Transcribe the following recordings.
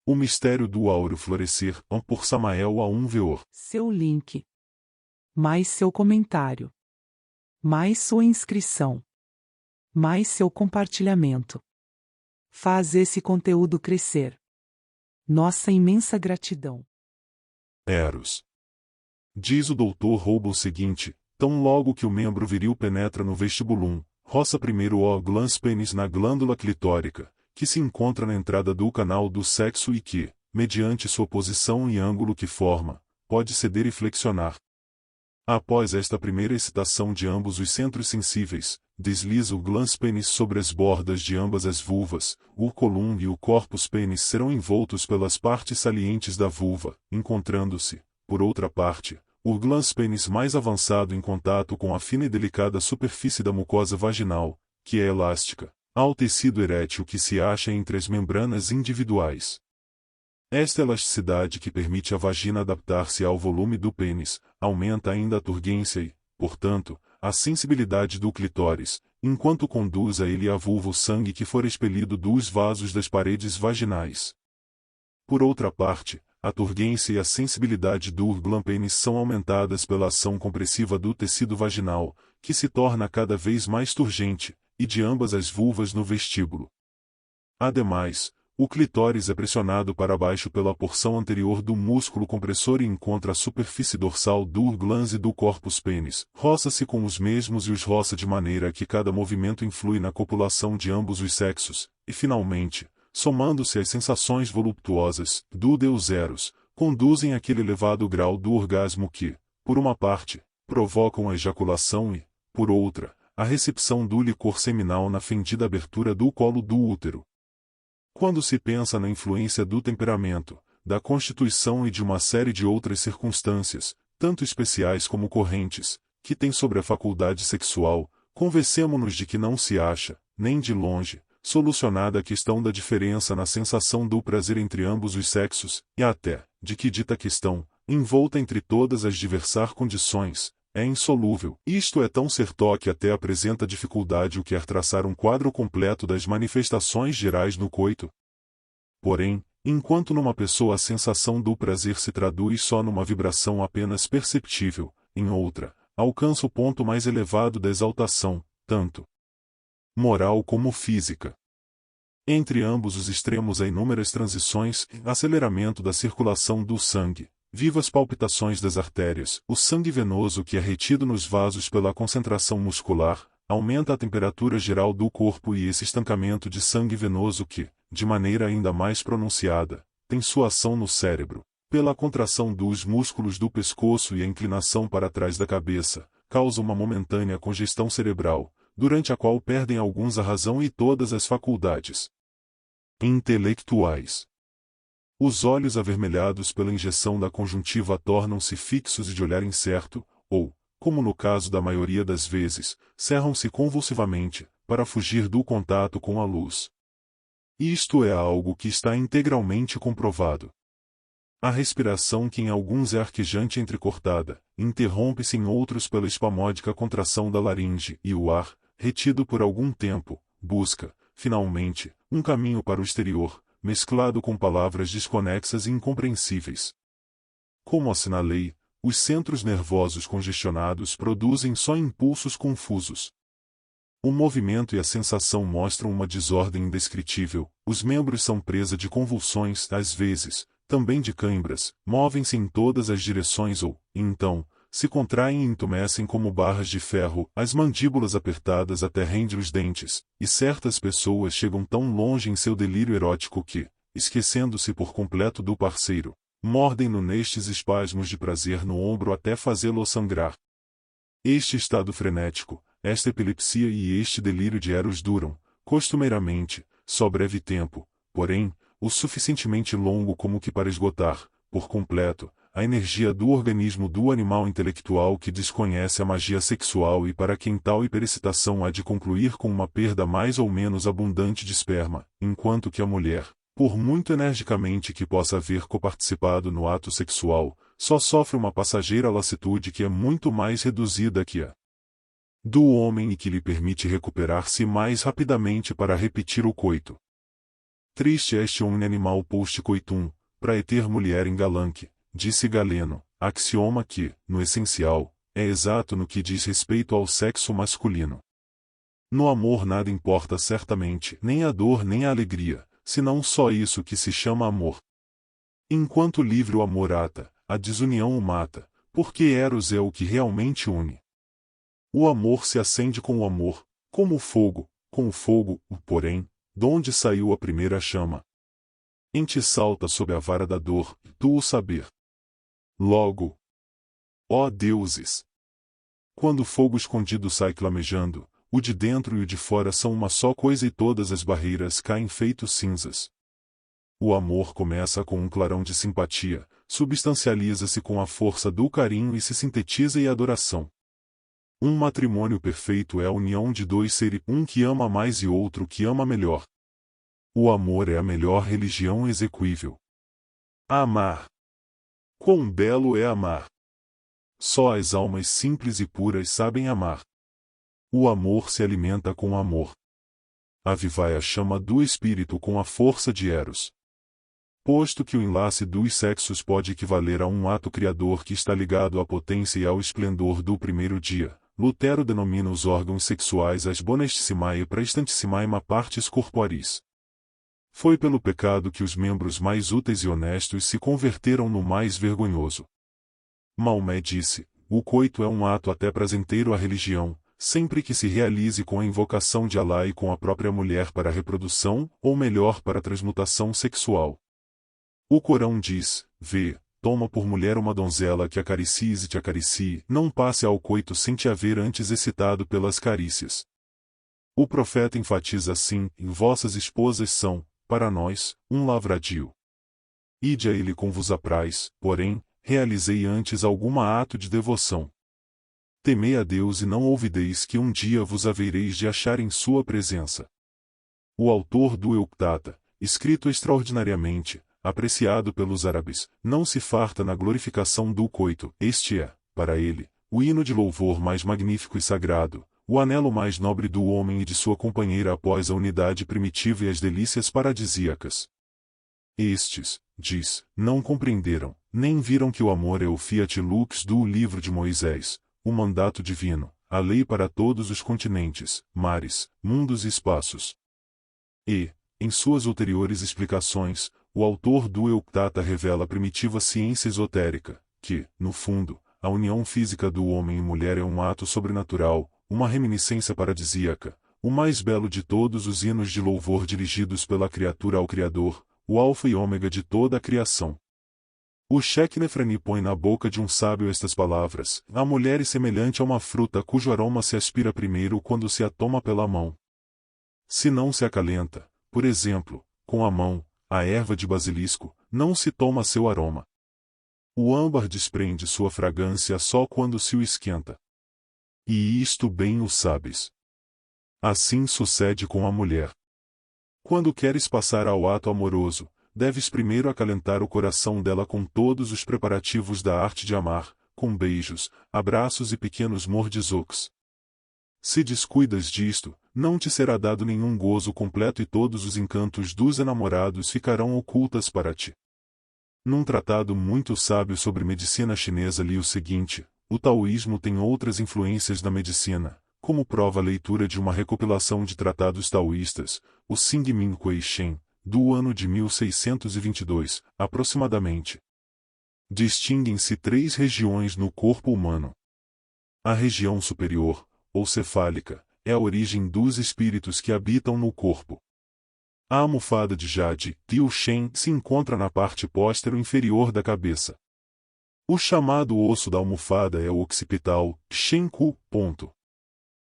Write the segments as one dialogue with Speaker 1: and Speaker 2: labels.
Speaker 1: O mistério do áureo florescer, por Samael Aun Weor.
Speaker 2: Seu link. Mais seu comentário. Mais sua inscrição. Mais seu compartilhamento. Faz esse conteúdo crescer. Nossa imensa gratidão.
Speaker 1: Eros. Diz o Dr. Roubo o seguinte: tão logo que o membro viril penetra no vestibulum, roça primeiro o glans pênis na glândula clitórica, que se encontra na entrada do canal do sexo e que, mediante sua posição e ângulo que forma, pode ceder e flexionar. Após esta primeira excitação de ambos os centros sensíveis, desliza o glans pênis sobre as bordas de ambas as vulvas, o colum e o corpus pênis serão envoltos pelas partes salientes da vulva, encontrando-se, por outra parte, o glans pênis mais avançado em contato com a fina e delicada superfície da mucosa vaginal, que é elástica, ao tecido erétil que se acha entre as membranas individuais. Esta elasticidade que permite à vagina adaptar-se ao volume do pênis, aumenta ainda a turgência e, portanto, a sensibilidade do clitóris, enquanto conduz a ele a vulva o sangue que for expelido dos vasos das paredes vaginais. Por outra parte, a turgência e a sensibilidade do glans-pênis são aumentadas pela ação compressiva do tecido vaginal, que se torna cada vez mais turgente, e de ambas as vulvas no vestíbulo. Ademais, o clitóris é pressionado para baixo pela porção anterior do músculo compressor e encontra a superfície dorsal do glans e do corpus pênis. Roça-se com os mesmos e os roça de maneira que cada movimento influi na copulação de ambos os sexos, e finalmente, somando-se às sensações voluptuosas do Deus Eros, conduzem àquele elevado grau do orgasmo que, por uma parte, provocam a ejaculação e, por outra, a recepção do licor seminal na fendida abertura do colo do útero. Quando se pensa na influência do temperamento, da constituição e de uma série de outras circunstâncias, tanto especiais como correntes, que tem sobre a faculdade sexual, convencemo-nos de que não se acha, nem de longe, solucionada a questão da diferença na sensação do prazer entre ambos os sexos, e até, de que dita questão, envolta entre todas as diversas condições, é insolúvel. Isto é tão certo que até apresenta dificuldade o quer traçar um quadro completo das manifestações gerais no coito. Porém, enquanto numa pessoa a sensação do prazer se traduz só numa vibração apenas perceptível, em outra, alcança o ponto mais elevado da exaltação, tanto moral como física. Entre ambos os extremos há inúmeras transições, aceleramento da circulação do sangue, vivas palpitações das artérias, o sangue venoso que é retido nos vasos pela concentração muscular, aumenta a temperatura geral do corpo e esse estancamento de sangue venoso que, de maneira ainda mais pronunciada, tem sua ação no cérebro, pela contração dos músculos do pescoço e a inclinação para trás da cabeça, causa uma momentânea congestão cerebral, durante a qual perdem alguns a razão e todas as faculdades intelectuais. Os olhos avermelhados pela injeção da conjuntiva tornam-se fixos e de olhar incerto, ou, como no caso da maioria das vezes, cerram-se convulsivamente, para fugir do contato com a luz. Isto é algo que está integralmente comprovado. A respiração, que em alguns é arquejante entrecortada, interrompe-se em outros pela espasmódica contração da laringe, e o ar, retido por algum tempo, busca, finalmente, um caminho para o exterior, mesclado com palavras desconexas e incompreensíveis. Como assinalei, os centros nervosos congestionados produzem só impulsos confusos. O movimento e a sensação mostram uma desordem indescritível, os membros são presa de convulsões, às vezes, também de cãibras, movem-se em todas as direções ou, então, se contraem e entumecem como barras de ferro, as mandíbulas apertadas até render os dentes, e certas pessoas chegam tão longe em seu delírio erótico que, esquecendo-se por completo do parceiro, mordem-no nestes espasmos de prazer no ombro até fazê-lo sangrar. Este estado frenético, esta epilepsia e este delírio de Eros duram, costumeiramente, só breve tempo, porém, o suficientemente longo como que para esgotar, por completo, a energia do organismo do animal intelectual que desconhece a magia sexual e para quem tal hiperexcitação há de concluir com uma perda mais ou menos abundante de esperma, enquanto que a mulher, por muito energicamente que possa haver coparticipado no ato sexual, só sofre uma passageira lassitude que é muito mais reduzida que a do homem e que lhe permite recuperar-se mais rapidamente para repetir o coito. Triste este homem animal post coitum, pra ter mulher em galanque, disse Galeno, axioma que, no essencial, é exato no que diz respeito ao sexo masculino. No amor nada importa certamente, nem a dor nem a alegria, senão só isso que se chama amor. Enquanto livre o amor ata, a desunião o mata, porque Eros é o que realmente une. O amor se acende com o amor, como o fogo, com o fogo, porém, donde saiu a primeira chama. Em ti salta sob a vara da dor, tu o saber. Logo, ó deuses! Quando o fogo escondido sai clamejando, o de dentro e o de fora são uma só coisa e todas as barreiras caem feitos cinzas. O amor começa com um clarão de simpatia, substancializa-se com a força do carinho e se sintetiza em adoração. Um matrimônio perfeito é a união de dois seres, um que ama mais e outro que ama melhor. O amor é a melhor religião execuível. Amar. Quão belo é amar! Só as almas simples e puras sabem amar. O amor se alimenta com amor. Avivai a chama do espírito com a força de Eros. Posto que o enlace dos sexos pode equivaler a um ato criador que está ligado à potência e ao esplendor do primeiro dia, Lutero denomina os órgãos sexuais as bonestissimae e praestantissimae partes corporis. Foi pelo pecado que os membros mais úteis e honestos se converteram no mais vergonhoso. Maomé disse, o coito é um ato até prazenteiro à religião, sempre que se realize com a invocação de Alá e com a própria mulher para a reprodução, ou melhor para a transmutação sexual. O Corão diz, vê, toma por mulher uma donzela que acaricies e te acaricie, não passe ao coito sem te haver antes excitado pelas carícias. O profeta enfatiza assim, e vossas esposas são, para nós, um lavradio. Ide a ele com vos apraz, porém, realizei antes alguma ato de devoção. Temei a Deus e não ouvideis que um dia vos havereis de achar em sua presença. O autor do Euctata, escrito extraordinariamente, apreciado pelos árabes, não se farta na glorificação do coito, este é, para ele, o hino de louvor mais magnífico e sagrado, o anelo mais nobre do homem e de sua companheira após a unidade primitiva e as delícias paradisíacas. Estes, diz, não compreenderam, nem viram que o amor é o fiat lux do livro de Moisés, o mandato divino, a lei para todos os continentes, mares, mundos e espaços. E, em suas ulteriores explicações, o autor do Euctata revela a primitiva ciência esotérica, que, no fundo, a união física do homem e mulher é um ato sobrenatural, uma reminiscência paradisíaca, o mais belo de todos os hinos de louvor dirigidos pela criatura ao Criador, o alfa e ômega de toda a criação. O Sheikh Nefrani põe na boca de um sábio estas palavras, a mulher é semelhante a uma fruta cujo aroma se aspira primeiro quando se a toma pela mão. Se não se acalenta, por exemplo, com a mão, a erva de basilisco, não se toma seu aroma. O âmbar desprende sua fragrância só quando se o esquenta. E isto bem o sabes. Assim sucede com a mulher. Quando queres passar ao ato amoroso, deves primeiro acalentar o coração dela com todos os preparativos da arte de amar, com beijos, abraços e pequenos mordisocos. Se descuidas disto, não te será dado nenhum gozo completo e todos os encantos dos enamorados ficarão ocultas para ti. Num tratado muito sábio sobre medicina chinesa li o seguinte, o taoísmo tem outras influências da medicina, como prova a leitura de uma recopilação de tratados taoístas, o Xingmin Kuei Shen, do ano de 1622, aproximadamente. Distinguem-se 3 regiões no corpo humano. A região superior, ou cefálica, é a origem dos espíritos que habitam no corpo. A almofada de jade, Tiu Shen, se encontra na parte póstero inferior da cabeça. O chamado osso da almofada é o occipital, Shenku.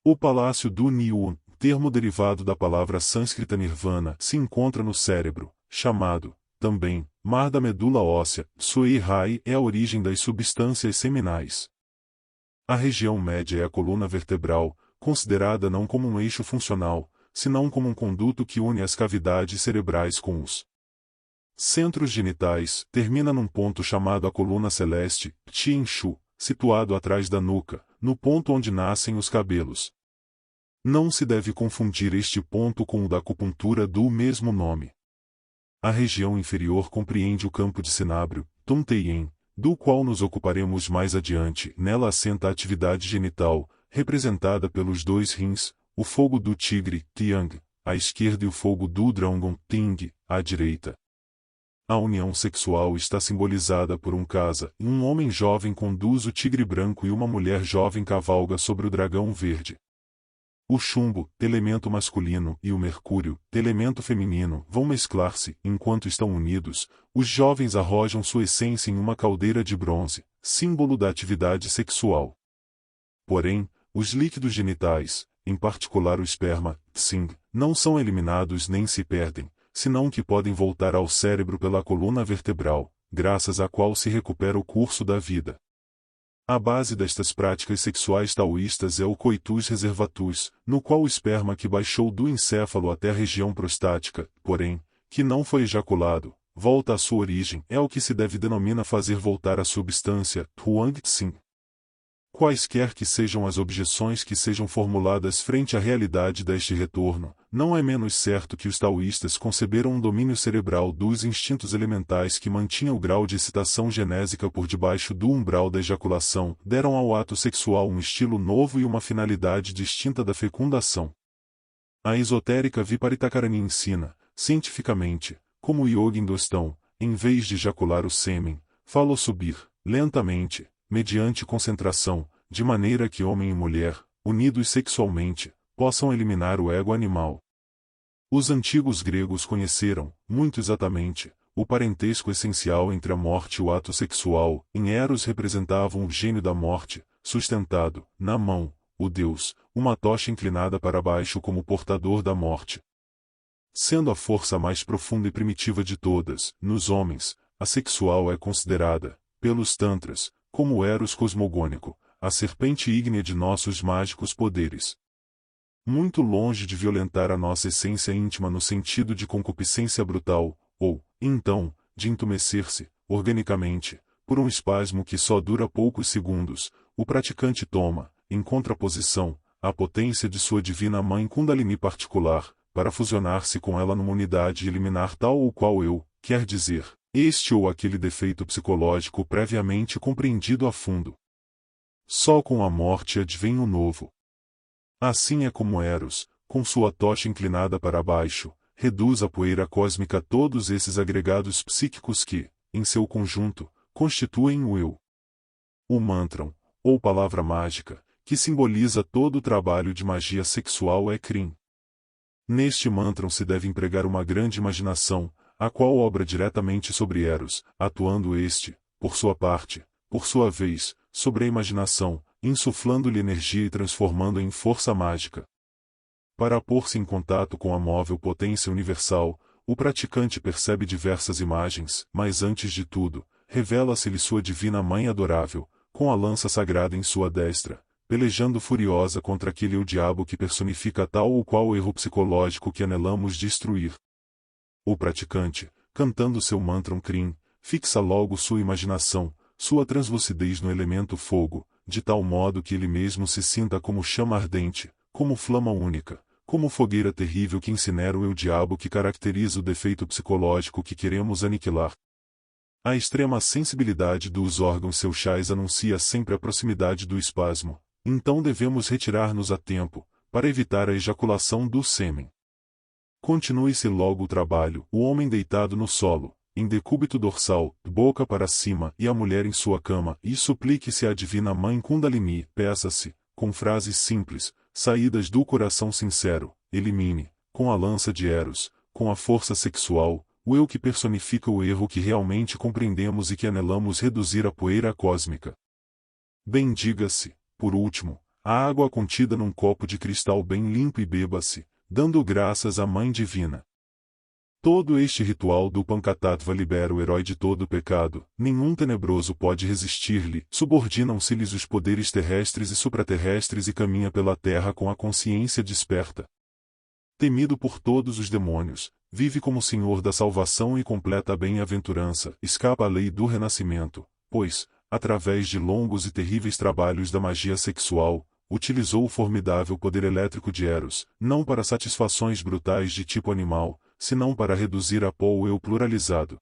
Speaker 1: O palácio do Niun, termo derivado da palavra sânscrita nirvana, se encontra no cérebro, chamado, também, mar da medula óssea, Sui Rai é a origem das substâncias seminais. A região média é a coluna vertebral, considerada não como um eixo funcional, senão como um conduto que une as cavidades cerebrais com os centros genitais, termina num ponto chamado a coluna celeste, Tianshu, situado atrás da nuca, no ponto onde nascem os cabelos. Não se deve confundir este ponto com o da acupuntura do mesmo nome. A região inferior compreende o campo de Cinábrio, Tumteien, do qual nos ocuparemos mais adiante. Nela assenta a atividade genital, representada pelos dois rins, o fogo do tigre, Tiang, à esquerda e o fogo do Dragon, Ting, à direita. A união sexual está simbolizada por um casa, e um homem jovem conduz o tigre branco e uma mulher jovem cavalga sobre o dragão verde. O chumbo, elemento masculino, e o mercúrio, elemento feminino, vão mesclar-se. Enquanto estão unidos, os jovens arrojam sua essência em uma caldeira de bronze, símbolo da atividade sexual. Porém, os líquidos genitais, em particular o esperma, tsing, não são eliminados nem se perdem, senão que podem voltar ao cérebro pela coluna vertebral, graças à qual se recupera o curso da vida. A base destas práticas sexuais taoístas é o coitus reservatus, no qual o esperma que baixou do encéfalo até a região prostática, porém, que não foi ejaculado, volta à sua origem, é o que se deve denomina fazer voltar a substância, Huang Tsin. Quaisquer que sejam as objeções que sejam formuladas frente à realidade deste retorno, não é menos certo que os taoístas conceberam um domínio cerebral dos instintos elementais que mantinha o grau de excitação genésica por debaixo do umbral da ejaculação, deram ao ato sexual um estilo novo e uma finalidade distinta da fecundação. A esotérica Viparitakarani ensina, cientificamente, como o Yoga Indostão, em vez de ejacular o sêmen, fala subir, lentamente, mediante concentração, de maneira que homem e mulher, unidos sexualmente, possam eliminar o ego animal. Os antigos gregos conheceram, muito exatamente, o parentesco essencial entre a morte e o ato sexual. Em Eros representavam o gênio da morte, sustentado, na mão, o deus, uma tocha inclinada para baixo como portador da morte. Sendo a força mais profunda e primitiva de todas, nos homens, a sexual é considerada, pelos tantras, como o Eros cosmogônico, a serpente ígnea de nossos mágicos poderes. Muito longe de violentar a nossa essência íntima no sentido de concupiscência brutal, ou, então, de entumecer-se, organicamente, por um espasmo que só dura poucos segundos, o praticante toma, em contraposição, a potência de sua divina mãe Kundalini particular, para fusionar-se com ela numa unidade e eliminar tal ou qual eu, quer dizer, este ou aquele defeito psicológico previamente compreendido a fundo. Só com a morte advém o novo. Assim é como Eros, com sua tocha inclinada para baixo, reduz à poeira cósmica todos esses agregados psíquicos que, em seu conjunto, constituem o eu. O mantram, ou palavra mágica, que simboliza todo o trabalho de magia sexual é Krim. Neste mantram se deve empregar uma grande imaginação, a qual obra diretamente sobre Eros, atuando este, por sua parte, por sua vez, sobre a imaginação, insuflando-lhe energia e transformando-a em força mágica. Para pôr-se em contato com a móvel potência universal, o praticante percebe diversas imagens, mas antes de tudo, revela-se-lhe sua divina mãe adorável, com a lança sagrada em sua destra, pelejando furiosa contra aquele o diabo que personifica tal ou qual erro psicológico que anelamos destruir. O praticante, cantando seu mantram Krim, fixa logo sua imaginação, sua translucidez no elemento fogo, de tal modo que ele mesmo se sinta como chama ardente, como flama única, como fogueira terrível que incinera o eu diabo que caracteriza o defeito psicológico que queremos aniquilar. A extrema sensibilidade dos órgãos sexuais anuncia sempre a proximidade do espasmo, então devemos retirar-nos a tempo, para evitar a ejaculação do sêmen. Continue-se logo o trabalho, o homem deitado no solo, em decúbito dorsal, boca para cima e a mulher em sua cama, e suplique-se à divina mãe Kundalini, peça-se, com frases simples, saídas do coração sincero, elimine, com a lança de Eros, com a força sexual, o eu que personifica o erro que realmente compreendemos e que anelamos reduzir à poeira cósmica. Bendiga-se, por último, a água contida num copo de cristal bem limpo e beba-se, dando graças à Mãe Divina. Todo este ritual do Pankatattva libera o herói de todo o pecado, nenhum tenebroso pode resistir-lhe, subordinam-se-lhes os poderes terrestres e supraterrestres e caminha pela terra com a consciência desperta. Temido por todos os demônios, vive como Senhor da salvação e completa a bem-aventurança, escapa à lei do renascimento, pois, através de longos e terríveis trabalhos da magia sexual, utilizou o formidável poder elétrico de Eros, não para satisfações brutais de tipo animal, senão para reduzir a pó o eu pluralizado,